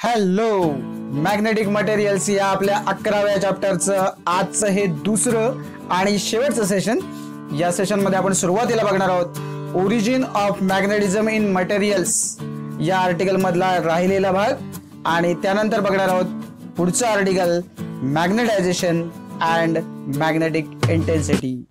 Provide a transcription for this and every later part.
Hello magnetic materials या आपल्या 11व्या चॅप्टरचं आजचं हे दुसरं आणि शेवटचं सेशन. या सेशन मध्ये आपण सुरुवातीला बघणार आहोत origin of magnetism in materials या आर्टिकल मधला राहिलेला भाग, आणि त्यानंतर बघणार आहोत पुढचं article magnetisation and magnetic intensity.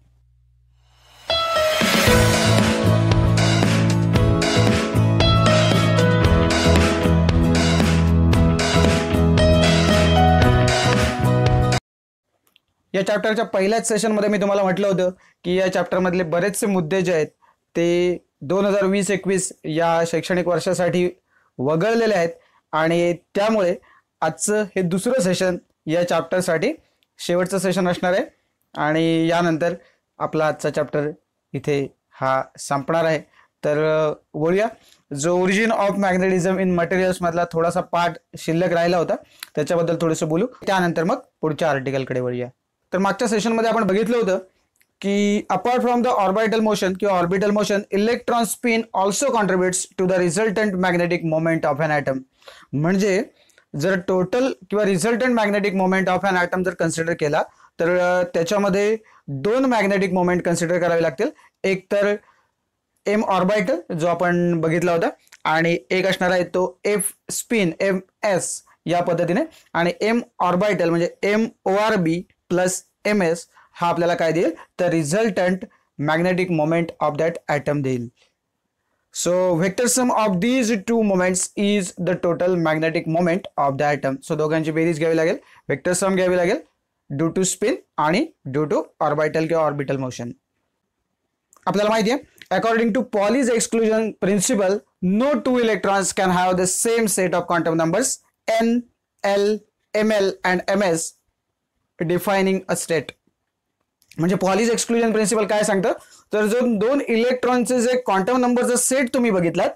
या चॅप्टरच्या पहिल्याच सेशनमध्ये मी तुम्हाला म्हटलं होतं की या चॅप्टरमधले बरेचसे मुद्दे जे आहेत ते 2020-21 या शैक्षणिक वर्षासाठी वगळलेले आहेत, आणि त्यामुळे आजचं हे दुसरं सेशन या चॅप्टरसाठी शेवटचं सेशन असणार आहे, आणि यानंतर आपला आजचा चॅप्टर इथे हा संपणार आहे. तर वळूया, जो origin of magnetism in materials मधला थोडासा पार्ट शिल्लक राहिला होता त्याच्याबद्दल थोडंसं बोलू, त्यानंतर मग पुढच्या आर्टिकलकडे वळूया. तर मागच्या सेशनमध्ये आपण बघितलं होतं की apart from the orbital motion किंवा orbital motion, electron spin also contributes to the resultant magnetic moment of an atom. म्हणजे जर टोटल किंवा resultant magnetic moment of an atom जर कन्सिडर केला तर त्याच्यामध्ये दोन मॅग्नेटिक मोमेंट कन्सिडर करावे लागतील. एक तर एम ऑर्बिटल जो आपण बघितला होता, आणि एक असणार आहे तो एफ स्पिन MS या पद्धतीने, आणि एम ऑर्बिटल म्हणजे MORB प्लस MS हा आपल्याला काय देईल तर resultant magnetic moment of that atom देईल. So vector sum of these two moments is the total magnetic moment of the atom. So दोघांची बेरीज घ्यावी लागेल, व्हेक्टर सम घ्यावी लागेल ड्यू टू स्पिन आणि ड्यू टू ऑर्बिटल किंवा ऑर्बिटल मोशन. आपल्याला माहिती आहे according to Pauli's exclusion principle no two electrons can have the same set of quantum numbers N, L, ML and MS defining a state. म्हणजे Pauli's exclusion principal काय सांगतं तर जो दोन इलेक्ट्रॉनचे जे क्वांटम नंबरचा सेट तुम्ही बघितलात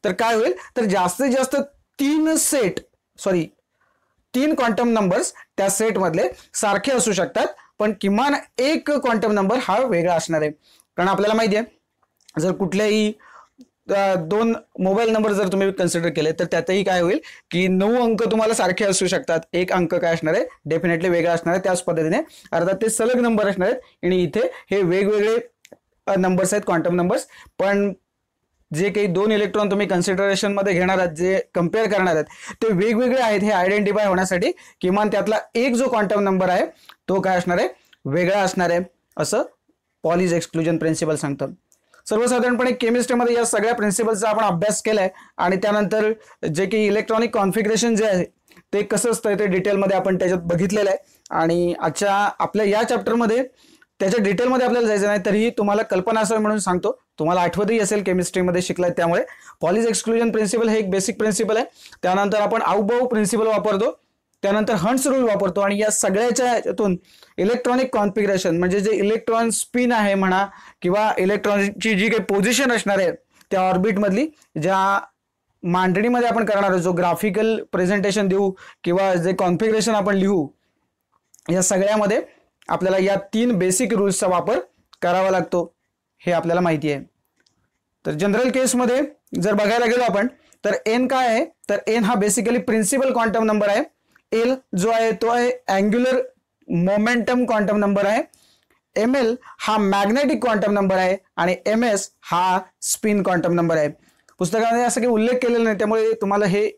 तर काय होईल तर जास्तीत जास्त तीन क्वांटम नंबर्स त्या सेट मधले सारखे असू शकतात, पण किमान एक क्वांटम नंबर हा वेगळा असणार आहे. कारण आपल्याला माहिती आहे जर कुठल्याही दोन मोबाईल नंबर जर तुम्ही कन्सिडर केले तर त्यातही काय होईल की 9 अंक तुम्हाला सारखे असू शकतात, एक अंक काय असणार आहे डेफिनेटली वेगळा असणार आहे. त्याच पद्धतीने अर्थात ते सलग नंबर असणार आहेत, आणि इथे हे वेगवेगळे नंबर्स आहेत क्वांटम नंबर्स. पण जे काही दोन इलेक्ट्रॉन तुम्ही कन्सिडरेशन मध्ये घेणार आहात, जे कम्पेअर करणार आहेत ते वेगवेगळे आहेत हे आयडेंटिफाय होण्यासाठी किमान त्यातला एक जो क्वांटम नंबर आहे तो काय असणार आहे वेगळा असणार आहे, असं पॉलीज एक्सक्लुजन प्रिन्सिपल सांगतं. सर्वसाधारणपणे केमिस्ट्रीमध्ये या सगळ्या प्रिन्सिपलचा आपण अभ्यास केलाय, आणि त्यानंतर जे काही इलेक्ट्रॉनिक कॉन्फिगरेशन जे आहे ते कसं असतं ते डिटेलमध्ये आपण त्याच्यात बघितलेलं आहे. आणि आजच्या आपल्या या चॅप्टरमध्ये त्याच्या डिटेलमध्ये आपल्याला जायचं नाही, तरीही तुम्हाला कल्पना असावी म्हणून सांगतो. तुम्हाला आठवतही असेल केमिस्ट्रीमध्ये शिकलाय, त्यामुळे पॉलीज एक्सक्लुजन प्रिन्सिपल हे एक बेसिक प्रिन्सिपल आहे. त्यानंतर आपण आउबाऊ प्रिन्सिपल वापरतो, त्यानंतर हंट्स रूल वापरतो, आणि या सगळ्याच्या यातून इलेक्ट्रॉनिक कॉन्फिगरेशन म्हणजे जे इलेक्ट्रॉन स्पिन आहे म्हणा किंवा इलेक्ट्रॉनची जी काही पोझिशन असणार आहे त्या ऑर्बिट मधली, ज्या मांडणीमध्ये आपण करणार आहोत, जो ग्राफिकल प्रेझेंटेशन देऊ किंवा जे कॉन्फिगरेशन आपण लिहू, या सगळ्यामध्ये आपल्याला या 3 बेसिक रूल्सचा वापर करावा लागतो हे आपल्याला माहिती आहे. तर जनरल केसमध्ये जर बघायला गेलो आपण तर N काय आहे तर N हा बेसिकली प्रिन्सिपल क्वांटम नंबर आहे. L जो आहे तो आहे अँग्युलर मोमेंटम क्वांटम नंबर आहे. ML हा मॅग्नेटिक क्वांटम नंबर आहे, आणि MS हा स्पिन क्वांटम नंबर आहे. पुस्तकामध्ये असं काही उल्लेख केलेला नाही, त्यामुळे तुम्हाला हे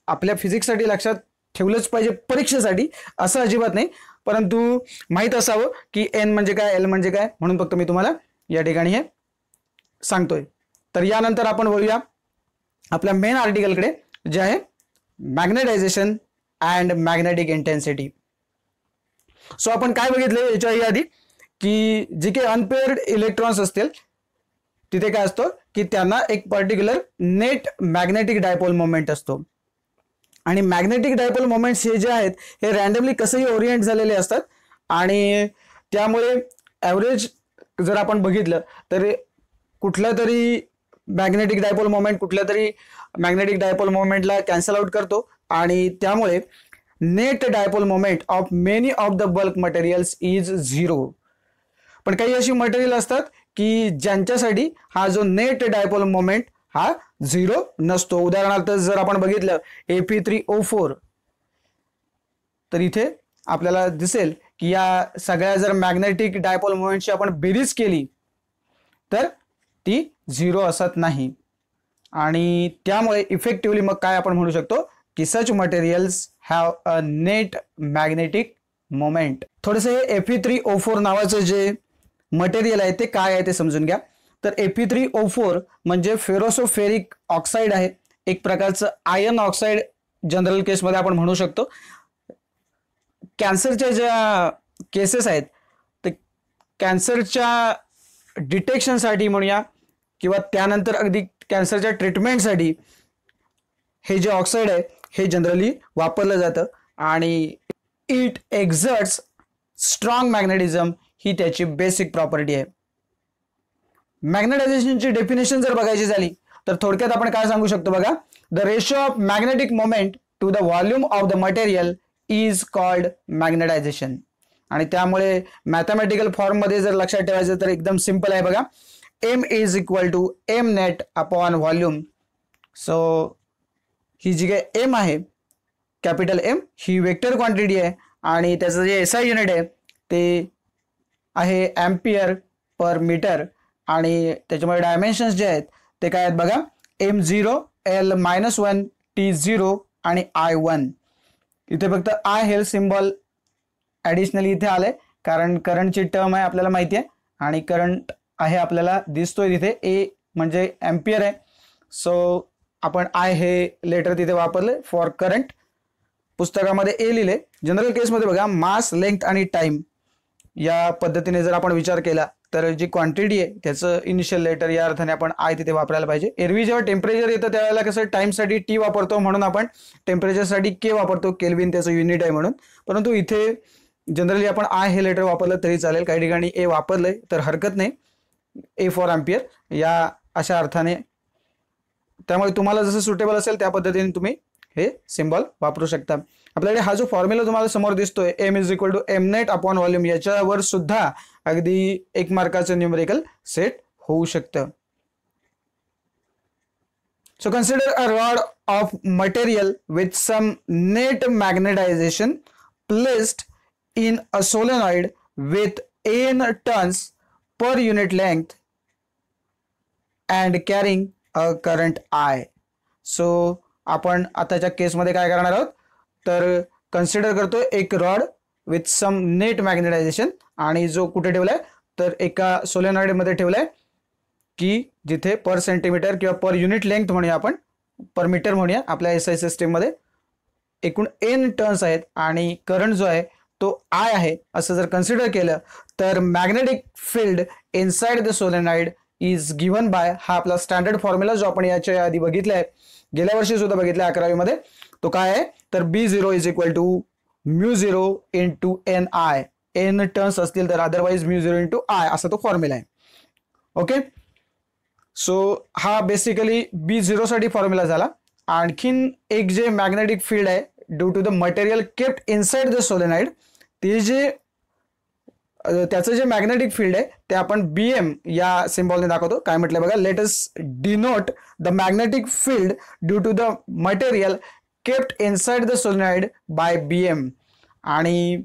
आपल्या फिजिक्ससाठी लक्षात ठेवलंच पाहिजे परीक्षेसाठी असं अजिबात नाही, परंतु माहीत असावं की N म्हणजे काय, L म्हणजे काय, म्हणून फक्त मी तुम्हाला या ठिकाणी हे सांगतोय. तर यानंतर आपण वळूया आपल्या मेन आर्टिकलकडे, जे आहे magnetisation and magnetic intensity. So आपण काय बघितलं याच्याही आधी की जे काही अनपेअर्ड इलेक्ट्रॉन्स असतील तिथे काय असतं की त्यांना एक particular net magnetic dipole moment असतो, आणि मॅग्नेटिक डायपोल मोमेंट्स हे जे आहेत हे रँडमली कसंही ओरिएंट झालेले असतात, आणि त्यामुळे ॲव्हरेज जर आपण बघितलं तर कुठल्या तरी मॅग्नेटिक डायपोल मोमेंट कुठल्या तरी मॅग्नेटिक डायपोल मोमेंटला कॅन्सल आउट करतो, आणि त्यामुळे net dipole moment of many of the bulk materials is 0. पण काही अशी मटेरियल असतात की ज्यांच्यासाठी हा जो नेट डायपोल मोमेंट हा 0 नसतो. उदाहरणार्थ जर आपण बघितलं Fe3O4 तर इथे आपल्याला दिसेल की या सगळ्या जर मॅग्नेटिक डायपोल मोमेंटची आपण बेरीज केली तर ती 0 असत नाही. आणि त्यामुळे इफेक्टिव्हली मग काय आपण म्हणू शकतो की such materials have a net magnetic moment. थोडंसं हे Fe3O4 नावाचं जे मटेरियल आहे ते काय आहे ते समजून घ्या. तर Fe3O4 म्हणजे फेरोसोफेरिक ऑक्साईड आहे, एक प्रकारचं आयर्न ऑक्साईड जनरल केसमध्ये आपण म्हणू शकतो. कॅन्सरच्या ज्या केसेस आहेत ते कॅन्सरच्या डिटेक्शनसाठी म्हणूया किंवा त्यानंतर अगदी कॅन्सरच्या ट्रीटमेंटसाठी हे जे ऑक्साईड आहे हे जनरली वापरलं जातं आणि इट एक्झर्ट्स स्ट्रॉंग मॅग्नेटिझम ही त्याची बेसिक प्रॉपर्टी आहे. मॅग्नेटायझेशनची डेफिनेशन जर बघायची झाली तर थोडक्यात आपण काय सांगू शकतो बघा. The ratio of magnetic moment to the volume of the material is called magnetisation. आणि त्यामुळे मॅथमॅटिकल फॉर्ममध्ये जर लक्षात ठेवायचं तर एकदम सिंपल आहे बघा. M is equal to M net upon volume. So ही जी काही एम आहे कॅपिटल एम ही वेक्टर क्वांटिटी आहे आणि त्याचं जे SI युनिट आहे ते आहे एम्पियर पर मीटर आणि त्याच्यामुळे डायमेन्शन्स जे आहेत ते काय आहेत बघा. M0 L-1 T0 आणि I1. इथे फक्त I हे सिम्बॉल ॲडिशनली इथे आलंय कारण करंटची टर्म आहे आपल्याला माहिती आहे आणि करंट आहे आपल्याला दिसतोय तिथे. A म्हणजे एम्पियर आहे. सो आपण I हे लेटर तिथे वापरले फॉर करंट. पुस्तकामध्ये A लिहिले. जनरल केसमध्ये बघा मास, लेंथ आणि टाइम या पद्धतीने जर आपण विचार केला तर जी क्वांटिटी आहे त्याचं इनिशियल लेटर या अर्थाने आपण I तिथे वापरायला पाहिजे. एरवी जेव्हा टेम्परेचर येतं त्यावेळेला कसं टाइमसाठी T वापरतो म्हणून आपण टेम्परेचरसाठी K वापरतो, केल्विन त्याचं युनिट आहे म्हणून. परंतु इथे जनरली आपण I हे लेटर वापरलं तरी चालेल. काही ठिकाणी A वापरलंय तर हरकत नाही, A फॉर एम्पियर या अशा अर्थाने. त्यामुळे तुम्हाला जसं सुटेबल असेल त्या पद्धतीने तुम्ही हे सिम्बॉल वापरू शकता. आपल्याकडे हा जो फॉर्म्युला तुम्हाला समोर दिसतोय M is equal to M net upon volume याच्यावर सुद्धा अगदी 1 मार्काचं न्यूमेरिकल सेट होऊ शकतं. So consider a rod of material with some net magnetisation placed in a solenoid with n turns per unit length and carrying a current I. So आपण आताच्या केसमध्ये काय करणार आहोत तर कन्सिडर करतोय एक rod with some net magnetisation आणि जो कुठे ठेवलाय तर एका सोलेनॉइडमध्ये ठेवलाय की जिथे पर सेंटीमीटर किंवा पर युनिट लेंथ म्हणूया आपण, पर मीटर म्हणूया आपल्या SI सिस्टीममध्ये एकूण n टर्न्स आहेत आणि करंट जो आहे तो I आहे असं जर कन्सिडर केलं तर magnetic field inside the solenoid is given bye, हा आपला स्टँडर्ड फॉर्म्युला जो आपण याच्या आधी बघितला आहे, गेल्या वर्षी सुद्धा बघितला 11वी मध्ये, तो काय आहे तर B0 is equal to μ0 into NI. n turns असतील तर अदरवाइज μ0 इंटू I असा तो फॉर्म्युला आहे. ओके, सो हा बेसिकली B0 साठी फॉर्म्युला झाला. आणखीन एक जे मॅग्नेटिक फील्ड आहे due to the material kept inside the solenoid, ते जे त्याचं जे मॅग्नेटिक फील्ड आहे ते आपण BM या सिम्बॉलने दाखवतो. काय म्हटलं बघा, let us denote the magnetic field due to the material kept inside the solenoid by BM. आणि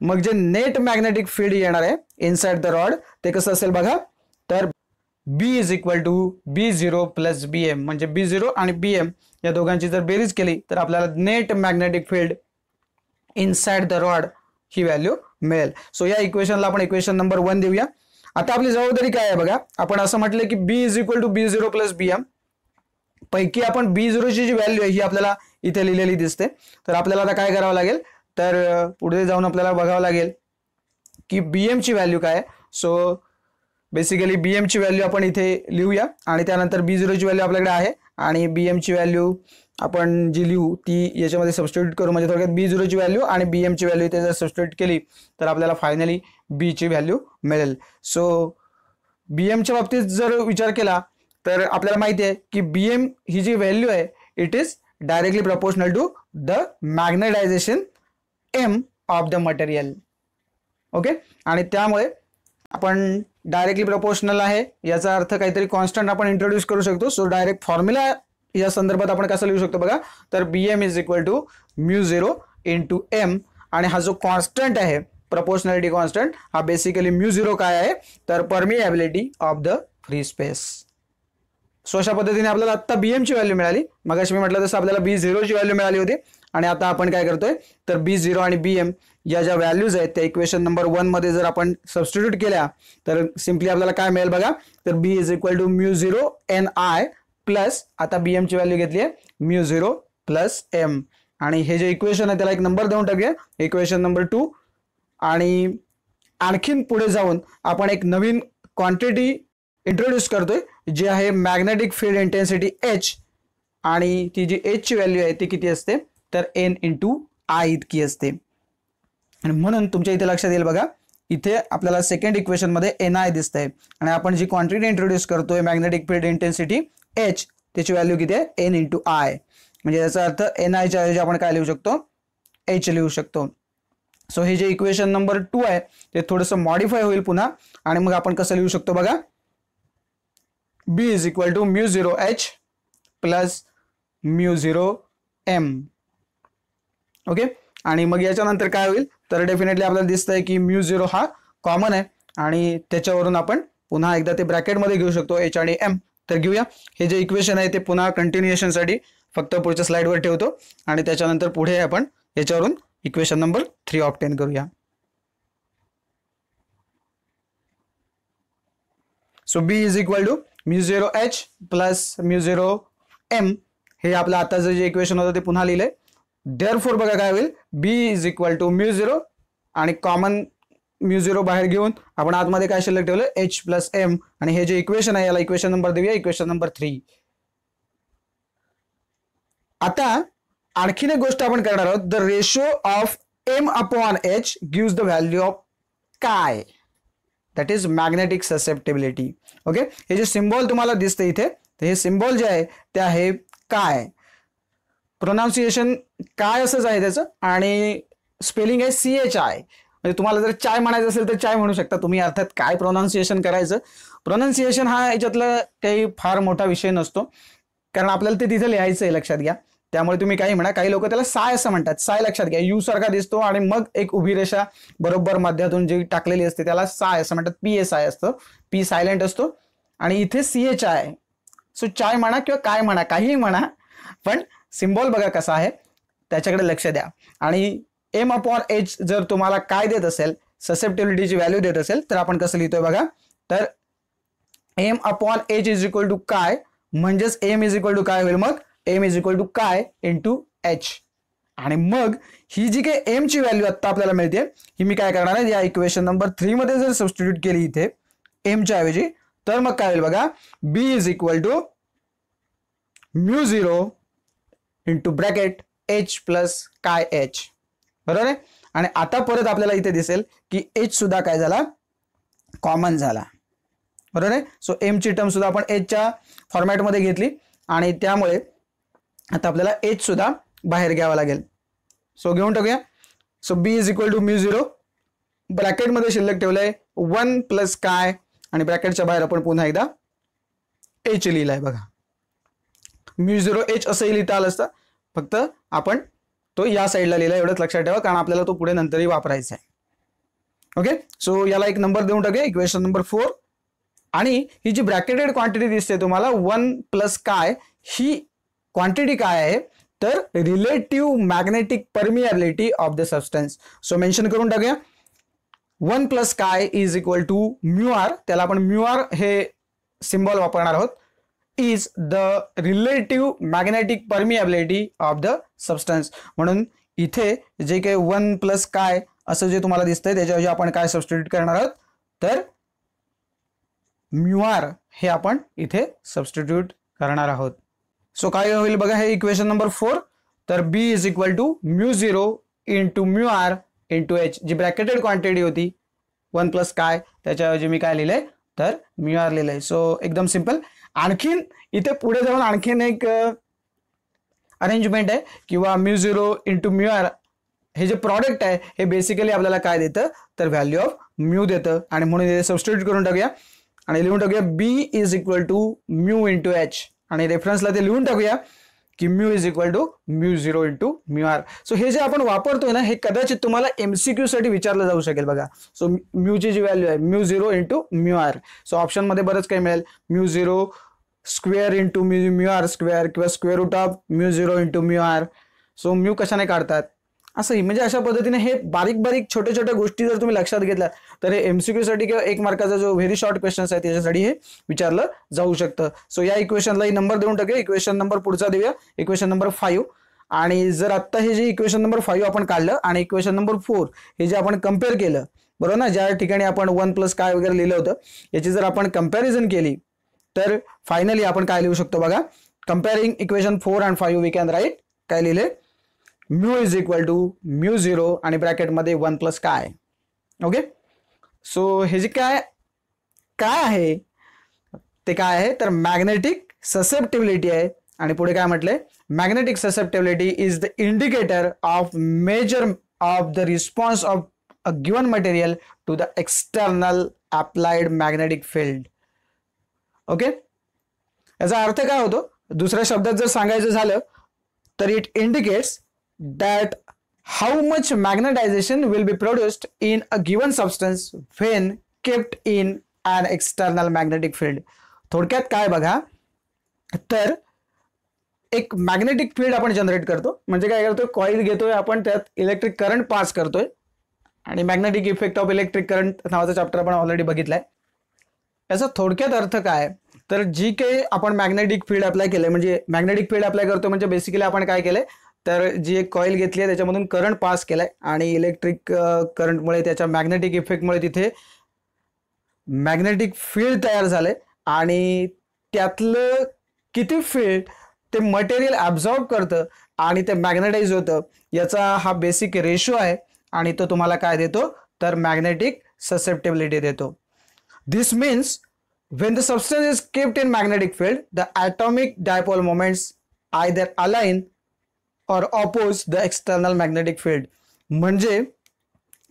मग जे नेट मॅग्नेटिक फील्ड येणार आहे इनसाइड द रॉड ते कसं असेल बघा, तर B is equal to B0 plus BM. म्हणजे B0 आणि BM या दोघांची जर बेरीज केली तर आपल्याला net magnetic field inside the rod he value मिळेल. सो या इक्वेशनला आपण इक्वेशन नंबर 1 देऊया. आता आपली जबाबदारी काय आहे बघा, आपण असं म्हटलं की B is equal to B0 plus BM पैकी आपण B0 ची जी व्हॅल्यू आहे ही आपल्याला इथे लिहिलेली दिसते. तर आपल्याला आता काय करावं लागेल तर पुढे जाऊन आपल्याला बघावं लागेल की BM ची व्हॅल्यू काय आहे. सो बेसिकली BM ची व्हॅल्यू आपण इथे लिहूया आणि त्यानंतर B0 ची व्हॅल्यू आपल्याकडे आहे आणि BM ची व्हॅल्यू आपण जी लिहू ती याच्यामध्ये सबस्टिट्यूट करू. म्हणजे थोडक्यात B0 ची व्हॅल्यू आणि BM ची व्हॅल्यू इथे जर सबस्टिट्यूट केली तर आपल्याला फायनली B ची व्हॅल्यू मिळेल. सो BM च्या बाबतीत जर विचार केला तर आपल्याला माहिती आहे की BM ही जी व्हॅल्यू आहे it is directly proportional to the magnetisation M of the material. Okay, आणि त्यामुळे आपण डायरेक्टली प्रपोर्शनल आहे याचा अर्थ काहीतरी कॉन्स्टंट आपण इंट्रोड्यूस करू शकतो. सो डायरेक्ट फॉर्म्युला या संदर्भात आपण कसं लिहू शकतो बघा, तर BM is equal to μ0 into M, आणि हा जो कॉन्स्टंट आहे प्रपोर्शनॅलिटी कॉन्स्टंट हा बेसिकली μ0 काय आहे तर permeability of the free space. So अशा पद्धतीने आपल्याला आता BM ची व्हॅल्यू मिळाली. मगाशी मी म्हटलं तसं आपल्याला B0 ची व्हॅल्यू मिळाली होती, आणि आता आपण काय करतोय तर B0 आणि BM या ज्या व्हॅल्यूज आहेत त्या इक्वेशन नंबर 1 मध्ये जर आपण सबस्टिट्यूट केल्या तर सिम्पली आपल्याला काय मिळेल बघा, तर B is equal to μ0 NI plus आता BM ची व्हॅल्यू घेतली आहे μ0 प्लस M, आणि हे जे इक्वेशन आहे त्याला एक नंबर देऊन टाकूया, इक्वेशन नंबर 2. आणि आणखीन पुढे जाऊन आपण एक नवीन क्वांटिटी इंट्रोड्यूस करतोय जी आहे मॅग्नेटिक फील्ड इंटेन्सिटी H, आणि ती जी H ची व्हॅल्यू आहे ती किती असते तर N इंटू I इतकी असते. आणि म्हणून तुमच्या इथे लक्षात येईल बघा, इथे आपल्याला सेकंड इक्वेशन मध्ये NI दिसतंय, आणि आपण जी क्वांटिटी इंट्रोड्यूस करतोय मॅग्नेटिक फील्ड इंटेन्सिटी H त्याची व्हॅल्यू किती आहे N इंटू I, म्हणजे याचा अर्थ NI च्या ऐवजी आपण काय लिहू शकतो H लिहू शकतो. सो हे जे इक्वेशन नंबर 2 आहे ते थोडंसं मॉडिफाय होईल पुन्हा, आणि मग आपण कसं लिहू शकतो बघा, B is equal to μ0 H plus μ0 M. Okay, आणि मग याच्यानंतर काय होईल तर डेफिनेटली आपल्याला दिसतंय की μ0 हा कॉमन आहे, आणि त्याच्यावरून आपण पुन्हा एकदा ते ब्रॅकेटमध्ये घेऊ शकतो H आणि M. तर घेऊया हे जे इक्वेशन आहे ते पुन्हा कंटिन्युएशनसाठी फक्त पुढच्या स्लाइडवर ठेवतो, आणि त्याच्यानंतर पुढे आपण याच्यावरून इक्वेशन नंबर 3 ऑब्टेन करूया. So B is equal to μ0 H plus μ0 M, हे आपलं आता जे इक्वेशन होतं ते पुन्हा लिहिलंय. देअरफॉर बघा काय होईल, B इज इक्वल टू μ0, आणि कॉमन μ0 बाहेर घेऊन आपण आतमध्ये काय शिल्लक ठेवलं H प्लस M, आणि हे जे इक्वेशन आहे याला इक्वेशन नंबर देऊया इक्वेशन नंबर 3. आता आणखीन एक गोष्ट आपण करणार आहोत, the ratio of M upon H gives the value of काय, that is magnetic susceptibility. Okay, हे जे सिम्बॉल तुम्हाला दिसते इथे, तर हे सिम्बॉल जे आहे ते आहे काय, प्रोनाउन्सिएशन काय असंच आहे त्याचं, आणि स्पेलिंग आहे CHI. म्हणजे तुम्हाला जर चाय म्हणायचं असेल तर चाय म्हणू शकता तुम्ही, अर्थात काय प्रोनाउन्सिएशन करायचं. प्रोनाउन्सिएशन हा याच्यातला काही फार मोठा विषय नसतो, कारण आपल्याला ते तिथे लिहायचं आहे, लक्षात घ्या. त्यामुळे तुम्ही काही म्हणा, काही लोक त्याला साय असं म्हणतात, साय लक्षात घ्या, यू सारखा दिसतो आणि मग एक उभी रेषा बरोबर मध्यातून जी टाकलेली असते त्याला साय असं म्हणतात, PSI असतं, P सायलेंट असतो, आणि इथे CHI. सो चाय म्हणा किंवा काय म्हणा, काहीही म्हणा, पण सिम्बॉल बघा कसा आहे त्याच्याकडे लक्ष द्या. आणि M अपॉन H जर तुम्हाला काय देत असेल, ससेप्टिबिलिटीची व्हॅल्यू देत असेल, तर आपण कसं लिहितोय बघा, तर M upon H is equal to काय, म्हणजेच M इज इक्वल टू काय होईल मग, M इज इक्वल टू काय इंटू H. आणि मग ही जी काही M ची व्हॅल्यू आता आपल्याला मिळते ही मी काय करणार आहे, या इक्वेशन नंबर 3 मध्ये जर सबस्टिट्यूट केली इथे M च्या ऐवजी, तर मग काय होईल बघा, B is equal to μ0 into bracket H plus काय H, बरोबर आहे. आणि आता परत आपल्याला इथे दिसेल की H सुद्धा काय झाला, कॉमन झाला, बरोबर आहे. सो M ची टर्म सुद्धा आपण H च्या फॉर्मॅटमध्ये घेतली, आणि त्यामुळे आता आपल्याला H सुद्धा बाहेर घ्यावा लागेल. सो घेऊन टाकूया. So B is equal to μ0, ब्रॅकेटमध्ये शिल्लक ठेवलंय 1 प्लस काय, आणि ब्रॅकेटच्या बाहेर आपण पुन्हा एकदा H लिहिलाय बघा, μ0 H असंही लिहिता आलं असतं, फक्त आपण तो या साईडला लिहिला, एवढंच लक्षात ठेवा, कारण आपल्याला तो पुढे नंतरही वापरायचा आहे. ओके, सो याला एक नंबर देऊन टाकूया इक्वेशन नंबर 4. आणि ही जी ब्रॅकेटेड क्वांटिटी दिसते तुम्हाला 1 प्लस काय, ही क्वांटिटी काय आहे तर relative magnetic permeability of the substance. So mention करून टाकूया, 1 प्लस काय इज इक्वल टू μr, त्याला आपण μr हे सिम्बॉल वापरणार आहोत, is the relative magnetic permeability of the substance. म्हणून इथे जे काही 1 प्लस काय असं जे तुम्हाला दिसतंय त्याच्याऐवजी आपण काय सबस्टिट्यूट करणार आहोत, तर μr हे आपण इथे सबस्टिट्यूट करणार आहोत. सो काय होईल बघा, हे इक्वेशन नंबर 4, तर B is equal to μ0 into μr into H, जी ब्रॅकेटेड क्वांटिटी होती 1 प्लस काय, त्याच्याऐवजी मी काय लिहिलंय तर μr लिहिलंय. सो एकदम सिंपल. आणखीन इथे पुढे जाऊन आणखीन एक अरेंजमेंट आहे, किंवा μ0 इंटू μr हे जे प्रॉडक्ट आहे हे बेसिकली आपल्याला काय देतं तर व्हॅल्यू ऑफ म्यू देतं आणि म्हणून इथे सबस्टिट्यूट करून टाकूया आणि लिहून टाकूया B is equal to mu into H आणि रेफरन्सला ते लिहून टाकूया की mu is equal to mu 0 into mu R. So हे जे आपण वापरतोय ना हे कदाचित तुम्हाला MCQ साठी विचारलं जाऊ शकेल बघा. सो म्यूची जी व्हॅल्यू आहे mu 0 into mu R. So ऑप्शनमध्ये बरंच काही मिळेल mu 0 square into mu R square किंवा square root of mu 0 into mu R. So mu कशाने काढतात असंही म्हणजे अशा पद्धतीने हे बारीक बारीक छोट्या छोट्या गोष्टी जर तुम्ही लक्षात घेतल्या तर हे MCQ साठी किंवा 1 मार्काचा जो व्हेरी शॉर्ट क्वेश्चन्स आहे त्याच्यासाठी हे विचारलं जाऊ शकतं. सो या इक्वेशनलाही नंबर देऊन टाकूया. इक्वेशन नंबर पुढचा देऊया इक्वेशन नंबर 5 आणि जर आत्ता हे जे इक्वेशन नंबर 5 आपण काढलं आणि इक्वेशन नंबर 4 हे जे आपण कम्पेअर केलं बरोबर ना ज्या ठिकाणी आपण 1 प्लस काय वगैरे लिहिलं होतं याची जर आपण कंपॅरिझन केली तर फायनली आपण काय लिहू शकतो बघा. Comparing equation 4 and 5 we can write काय लिहिले mu is equal to mu 0 आणि ब्रॅकेटमध्ये 1 प्लस काय. ओके सो हे जे काय आहे ते काय आहे तर मॅग्नेटिक ससेप्टिबिलिटी आहे आणि पुढे काय म्हटलंय magnetic susceptibility is the indicator of measure of the response of a given material to the external applied magnetic field. Okay याचा अर्थ काय होतो दुसऱ्या शब्दात जर सांगायचं झालं तर it indicates that how much magnetization will be produced in a given substance when kept in an external magnetic field. थोडक्यात काय बघा तर एक मॅग्नेटिक फील्ड आपण जनरेट करतो म्हणजे काय करतोय कॉईल घेतोय आपण त्यात इलेक्ट्रिक करंट पास करतोय आणि magnetic effect of electric current नावाचा चॅप्टर आपण ऑलरेडी बघितलाय. याचा थोडक्यात अर्थ काय तर जी काही आपण मॅग्नेटिक फील्ड अप्लाय केलंय म्हणजे मॅग्नेटिक फील्ड अप्लाय करतोय म्हणजे बेसिकली आपण काय केलंय तर जी एक कॉईल घेतली आहे त्याच्यामधून करंट पास केलाय आणि इलेक्ट्रिक करंटमुळे त्याच्या मॅग्नेटिक इफेक्टमुळे तिथे मॅग्नेटिक फील्ड तयार झाले आणि त्यातलं किती फील्ड ते मटेरियल ॲब्झॉर्ब करतं आणि ते मॅग्नेटाइज होतं याचा हा बेसिक रेशो आहे आणि तो तुम्हाला काय देतो तर मॅग्नेटिक ससेप्टिबिलिटी देतो. दिस means when the substance is kept in magnetic field the atomic dipole moments either align or oppose the external magnetic field. म्हणजे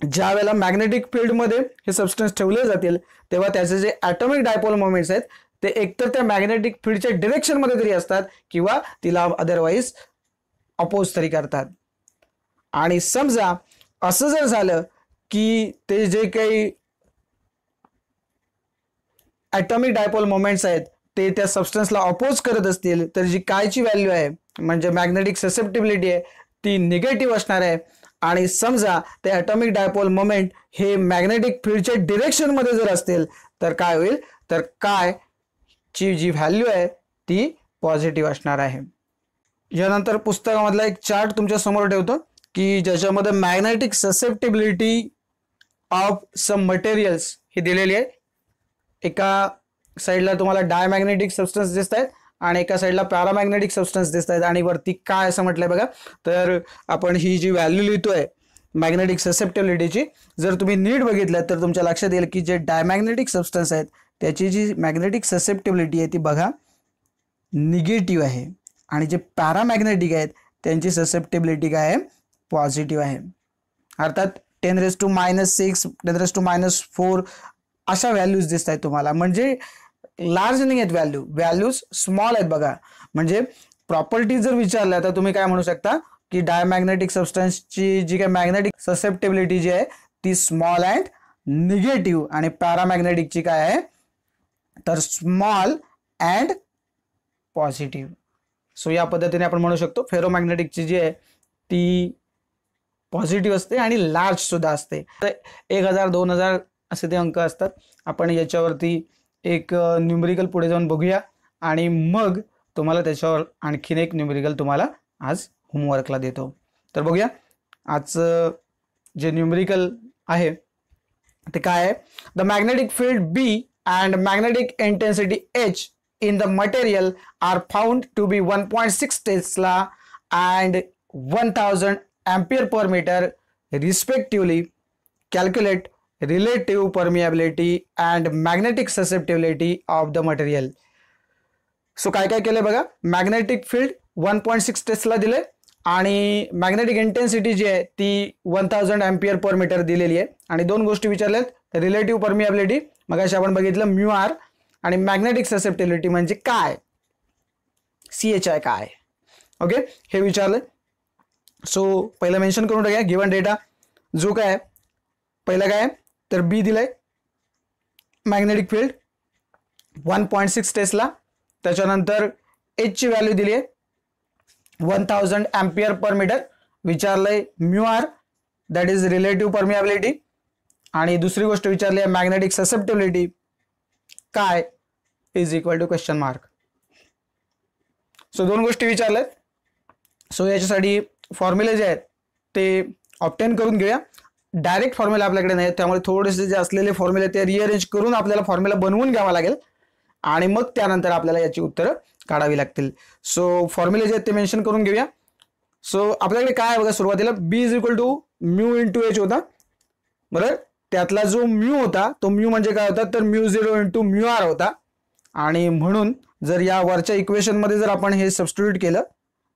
ज्या वेळेला मॅग्नेटिक फील्ड मध्ये हे सबस्टन्स ठेवले जातील तेव्हा त्याचे जे ॲटॉमिक डायपोल मोमेंट्स आहेत ते एकतर त्या मॅग्नेटिक फील्डच्या डिरेक्शन मध्ये तरी असतात किंवा तिला अदरवाईज अपोज तरी करतात. आणि समजा असं जर झालं की ते जे काही ॲटॉमिक डायपोल मोमेंट्स आहेत ते त्या सबस्टन्सला अपोज करत असतील तर जी कायची व्हॅल्यू आहे म्हणजे मॅग्नेटिक ससेप्टिबिलिटी आहे ती निगेटिव्ह असणार आहे. आणि समजा ते ॲटॉमिक डायपोल मोमेंट हे मॅग्नेटिक फील्डच्या डिरेक्शनमध्ये जर असतील तर काय होईल तर काय ची जी व्हॅल्यू आहे ती पॉझिटिव्ह असणार आहे. यानंतर पुस्तकामधला एक चार्ट तुमच्या समोर ठेवतो की ज्याच्यामध्ये magnetic susceptibility of some materials ही दिलेली आहे. एका साईडला तुम्हाला डायमॅग्नेटिक सबस्टन्स दिसत आहेत आणि एका साईडला पॅरामॅग्नेटिक सबस्टन्स दिसत आहेत आणि वरती काय असं म्हटलंय बघा तर आपण ही जी व्हॅल्यू लिहितोय मॅग्नेटिक ससेप्टिबिलिटीची जर तुम्ही नीट बघितलं तर तुमच्या लक्षात येईल की जे डायमॅग्नेटिक सबस्टन्स आहेत त्याची जी मॅग्नेटिक ससेप्टिबिलिटी आहे ती बघा निगेटिव्ह आहे आणि जे पॅरामॅग्नेटिक आहेत त्यांची ससेप्टिबिलिटी काय आहे पॉझिटिव्ह आहे. अर्थात 10⁻⁻⁶, 10⁻⁻⁴ अशा व्हॅल्यूज दिसत आहेत तुम्हाला म्हणजे लार्ज नाही आहेत व्हॅल्यूज स्मॉल आहेत बघा. म्हणजे प्रॉपर्टी जर विचारल्या तर तुम्ही काय म्हणू शकता की डायमॅग्नेटिक सबस्टन्सची जी काही मॅग्नेटिक ससेप्टिबिलिटी जी आहे ती स्मॉल अँड निगेटिव्ह आणि पॅरामॅग्नेटिकची काय आहे तर स्मॉल अँड पॉझिटिव्ह. सो या पद्धतीने आपण म्हणू शकतो फेरोमॅग्नेटिकची जी आहे ती पॉझिटिव्ह असते आणि लार्ज सुद्धा असते. तर 1000 2000 असे ते अंक असतात. आपण याच्यावरती एक न्यूमेरिकल पुढे जाऊन बघूया आणि मग तुम्हाला त्याच्यावर आणखीन एक न्यूमेरिकल तुम्हाला आज होमवर्कला देतो. तर बघूया आजचं जे न्यूमेरिकल आहे ते काय आहे. The magnetic field B and magnetic intensity H in the material are found to be 1.6 Tesla and 1000 ampere per meter respectively. Calculate relative permeability and magnetic susceptibility of the material. So काय काय केलं बघा magnetic field 1.6 Tesla दिले आणि magnetic intensity जी आहे ती 1000 ampere per metre दिलेली आहे आणि दोन गोष्टी विचारल्यात रिलेटिव्ह परमिएबिलिटी मगाशी आपण बघितलं म्यू आर, आणि मॅग्नेटिक ससेप्टिबिलिटी म्हणजे काय, CHI काय. ओके, हे विचारलं. सो पहिलं मेन्शन करून टाकूया गिवन डेटा. जो काय पहिला काय तर बी दिलाय मॅग्नेटिक फील्ड 1.6 टेस्ला. त्याच्यानंतर एच ची व्हॅल्यू दिली आहे 1000 एम्पियर पर मीटर. विचारलंय mu R that is relative permeability, आणि दुसरी गोष्ट विचारली आहे मॅग्नेटिक ससेप्टिबिलिटी काय is equal to question mark. So दोन गोष्टी विचारल्यात. सो याच्यासाठी फॉर्म्युले जे आहेत ते ऑब्टेन करून घेऊया. डायरेक्ट फॉर्म्युला आपल्याकडे नाही, त्यामुळे थोडेसे जे असलेले फॉर्म्युले ते रिअरेंज करून आपल्याला फॉर्म्युला बनवून घ्यावा लागेल, आणि मग त्यानंतर आपल्याला याची उत्तरं काढावी लागतील. सो फॉर्म्युले जे आहेत ते मेन्शन करून घेऊया. सो आपल्याकडे काय आहे बघा, सुरुवातीला B is equal to mu into H होता, बरोबर. त्यातला जो म्यू होता तो म्यू म्हणजे काय होता तर म्यू 0 इंटू म्यू आर होता. आणि म्हणून जर या वरच्या इक्वेशन मध्ये जर आपण हे सबस्टिट्यूट केलं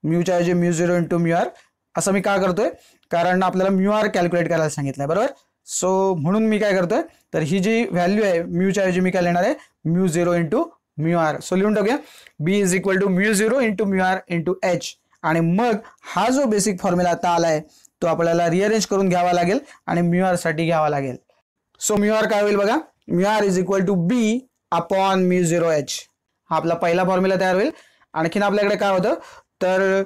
म्यूच्या ऐवजी म्यू 0 इंटू म्यू आर, असं मी का करतोय कारण आपल्याला म्यू आर कॅल्क्युलेट करायला सांगितलंय, बरोबर. सो म्हणून मी काय करतोय तर ही जी व्हॅल्यू आहे म्यूच्या ऐवजी मी काय लिहिणार आहे mu 0 into mu R. So लिहून टाकूया B is equal to mu 0 into mu R into H. आणि मग हा जो बेसिक फॉर्म्युला आता आलाय तो आपल्याला रिअरेंज करून घ्यावा लागेल आणि म्यू आर साठी घ्यावा लागेल. सो म्यू आर काय होईल बघा, mu R is equal to B upon mu 0 H. हा आपला पहिला फॉर्म्युला तयार होईल. आणखीन आपल्याकडे काय होतं तर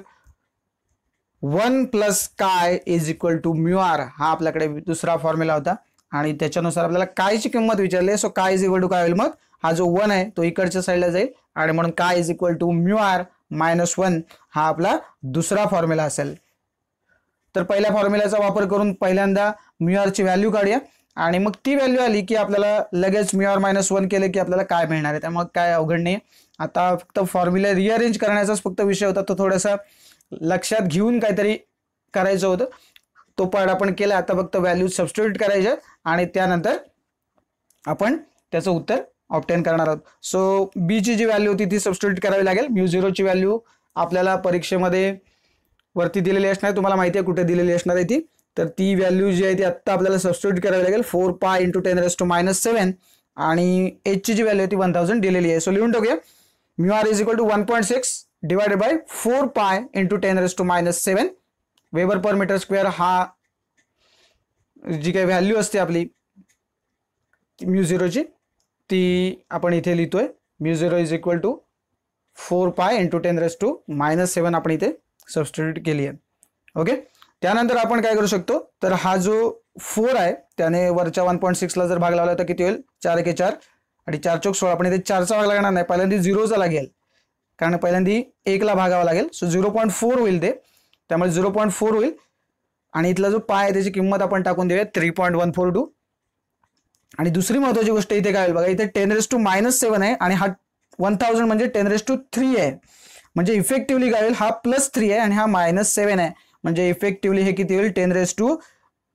1 प्लस काय is equal to mu R, हा आपल्याकडे दुसरा फॉर्म्युला होता. आणि त्याच्यानुसार आपल्याला कायची किंमत विचारली. सो काय इज इक्वल टू काय होईल, मग हा जो 1 आहे तो इकडच्या साईडला जाईल, आणि म्हणून काय is equal to mu R minus 1 हा आपला दुसरा फॉर्म्युला असेल. तर पहिल्या फॉर्म्युल्याचा वापर करून पहिल्यांदा म्यू आर ची व्हॅल्यू काढूया, आणि मग ती व्हॅल्यू आली की आपल्याला लगेच म्यू आर मायनस 1 केले की आपल्याला काय मिळणार आहे. त्यामुळे काय अवघड नाही. आता फक्त फॉर्म्युला रिअरेंज करण्याचाच फक्त विषय होता, तो थोडासा लक्षात घेऊन काहीतरी करायचं होतं. तो पार्ट आपण केला. आता फक्त व्हॅल्यू सबस्टिट्यूट करायच्या आणि त्यानंतर आपण त्याचं उत्तर ऑब्टेन करणार आहोत. सो बी ची जी व्हॅल्यू होती ती सबस्टिट्यूट करावी लागेल. म्यू 0 ची व्हॅल्यू आपल्याला परीक्षेमध्ये वरती दिलेली असणार, तुम्हाला माहिती आहे कुठे दिलेली असणार आहे ती. तर ती व्हॅल्यू जी आहे ती आत्ता आपल्याला सबस्टिट्यूट करावी लागेल 4 पाय इंटू 10⁻⁻⁷, आणि एच ची जी व्हॅल्यू होती 1000 दिलेली आहे. सो लिहून टाकूया mu R is equal to 1.6 divided by 4 pi into 10⁻⁷ weber per metre square. हा जी काही व्हॅल्यू असते आपली म्यू 0 ची ती आपण इथे लिहितोय. Mu 0 is equal to 4 pi into 10⁻⁷ आपण इथे सबस्टिट्यूट केली आहे. ओके, त्यानंतर आपण काय करू शकतो तर हा जो 4 आहे त्याने वरच्या 1.6 ला जर भाग लावला तर किती होईल 4 × 4 आणि 4 × 16. आपण इथे 4चा भाग लागणार नाही, पहिल्यांदा 0चा लागेल कारण पहिल्यांदा 1 ला भागावा लागेल. सो 0.4 होईल ते, त्यामुळे 0.4 होईल. आणि इथला जो पाय आहे त्याची किंमत आपण टाकून देऊया 3.142. आणि दुसरी महत्वाची गोष्ट इथे काय होईल बघा, इथे 10⁻⁻7 आहे आणि हा 1000 म्हणजे 10⁻³ आहे. म्हणजे इफेक्टिव्हली काय होईल, हा +3 आहे आणि हा -7 आहे. म्हणजे इफेक्टिव्हली हे किती होईल 10⁻⁻7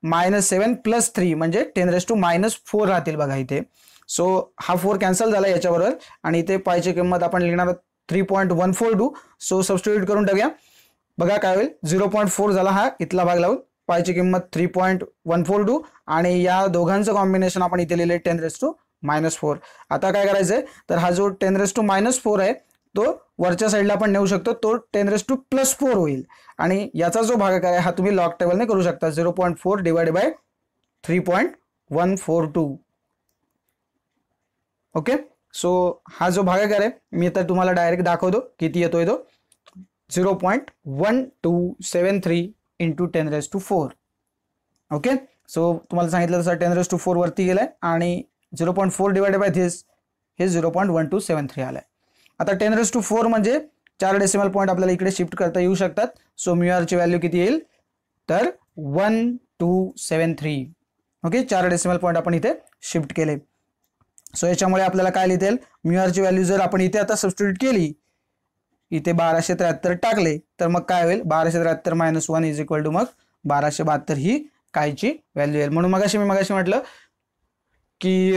+ 3 म्हणजे 10⁻⁻4 राहतील बघा इथे. सो हा 4 कॅन्सल झाला याच्याबरोबर, आणि इथे पायची किंमत आपण लिहिणार 3.142. सो सबस्टिट्यूट करून टाकूया. बघा काय होईल 0.4 झाला हा इथला भाग लावून, पायची किंमत 3.142, आणि या दोघांचं कॉम्बिनेशन आपण इथे लिहिले 10⁻⁻4. आता काय करायचंय तर हा जो 10⁻⁻4 आहे तो वरच्या साईडला आपण नेऊ शकतो, तो 10⁻⁻4 होईल. आणि याचा जो भागाकार आहे हा तुम्ही लॉग टेबलने करू शकता 0.4 डिवाइडेड बाय 3.142. ओके, सो हा जो भागाकार आहे मी आता तुम्हाला डायरेक्ट दाखवतो किती येतोय तो 0.1273 इंटू 10⁻⁴. ओके, सो तुम्हाला सांगितलं तसं 10⁻⁴ वरती गेलाय आणि 0.4 डिवाइडेड बाय धिस हे 0.1273 आलाय. आता 10⁻⁴ म्हणजे 4 डेसिमल पॉईंट आपल्याला इकडे शिफ्ट करता येऊ शकतात. सो म्यू आर ची व्हॅल्यू किती येईल तर 1273. ओके, 4 डेसिमल पॉईंट आपण इथे शिफ्ट केले. सो याच्यामुळे आपल्याला काय लिहिता येईल, म्यू आर ची व्हॅल्यू जर आपण इथे आता सबस्टिट्यूट केली, इथे 1273 टाकले तर मग काय होईल 1273 - 1 इज इक्वल टू मग 1272 ही कायची व्हॅल्यू येईल. म्हणून मगाशी म्हटलं की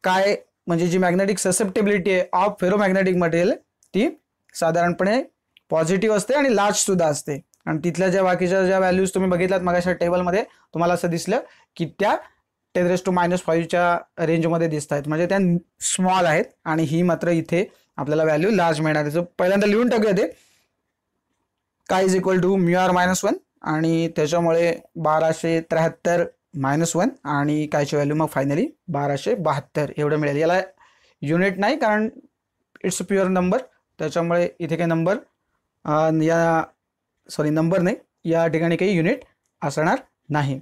काय म्हणजे जी मॅग्नेटिक ससेप्टिबिलिटी आहे ऑफ फेरोमॅग्नेटिक मटेरियल ती साधारणपणे पॉझिटिव्ह असते आणि लार्ज सुद्धा असते. आणि तिथल्या ज्या बाकीच्या ज्या व्हॅल्यूज तुम्ही बघितलात मगाच्या टेबलमध्ये तुम्हाला असं दिसलं की त्या 10⁻⁵ रेंजमध्ये दिसत आहेत, म्हणजे त्या स्मॉल आहेत आणि ही मात्र इथे आपल्याला व्हॅल्यू लार्ज मिळणार आहे. पहिल्यांदा लिहून टाकूया ते काय इज इक्वल टू μr-1 आणि त्याच्यामुळे 1273 -1 आणि कायची व्हॅल्यू मग फायनली 1272 एवढं मिळेल. याला युनिट नाही कारण इट्स प्युअर नंबर, त्याच्यामुळे इथे काही नंबर नंबर नाही, या ठिकाणी काही युनिट असणार नाही.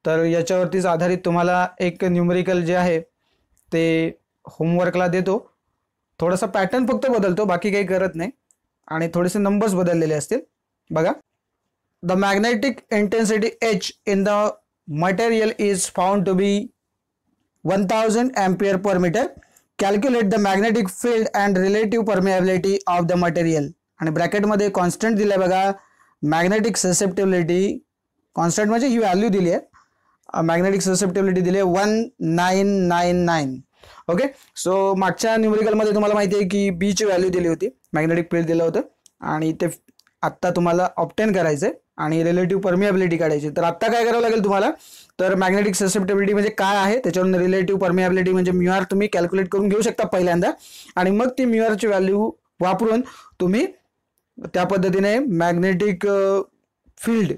तर याच्यावरतीच आधारित तुम्हाला एक न्यूमेरिकल जे आहे ते होमवर्कला देतो. थोडासा पॅटर्न फक्त बदलतो, बाकी काही करत नाही आणि थोडेसे नंबर्स बदललेले असतील. बघा, the magnetic intensity H in the material is found to be 1000 ampere per metre. Calculate the magnetic field and relative permeability of the material. आणि ब्रॅकेटमध्ये कॉन्स्टंट दिलं आहे बघा, मॅग्नेटिक ससेप्टिबिलिटी कॉन्स्टंट म्हणजे ही व्हॅल्यू दिली आहे, मॅग्नेटिक ससेप्टिबिलिटी दिली आहे 1999. ओके, सो मागच्या न्यूमेरिकलमध्ये तुम्हाला माहिती आहे की बीची व्हॅल्यू दिली होती, मॅग्नेटिक फील्ड दिलं होतं आणि ते आत्ता तुम्हाला ऑब्टेन करायचं आहे आणि रिलेटिव्ह परमिएबिलिटी काढायची. तर आत्ता काय करावं लागेल तुम्हाला, तर मॅग्नेटिक ससेप्टिबिलिटी म्हणजे काय आहे त्याच्यावरून रिलेटिव्ह परमिएबिलिटी म्हणजे μr तुम्ही कॅल्क्युलेट करून घेऊ शकता पहिल्यांदा आणि मग ती μrची व्हॅल्यू वापरून तुम्ही त्या पद्धतीने मॅग्नेटिक फील्ड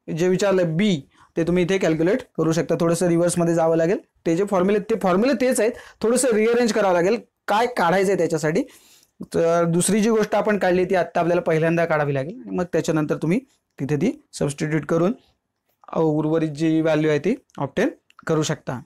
जे विचारलं बी ते तुम्ही इथे कॅल्क्युलेट करू शकता. थोडंसं रिव्हर्समध्ये जावं लागेल, ते जे फॉर्म्युले तेच आहेत, थोडंसं रिअरेंज करावं लागेल काय काढायचं आहे त्याच्यासाठी. तर दुसरी जी गोष्ट आपण काढली ती आत्ता आपल्याला पहिल्यांदा काढावी लागेल आणि मग त्याच्यानंतर तुम्ही तिथे ती सबस्टिट्यूट करून उर्वरित जी व्हॅल्यू आहे ती ऑब्टेन करू शकता.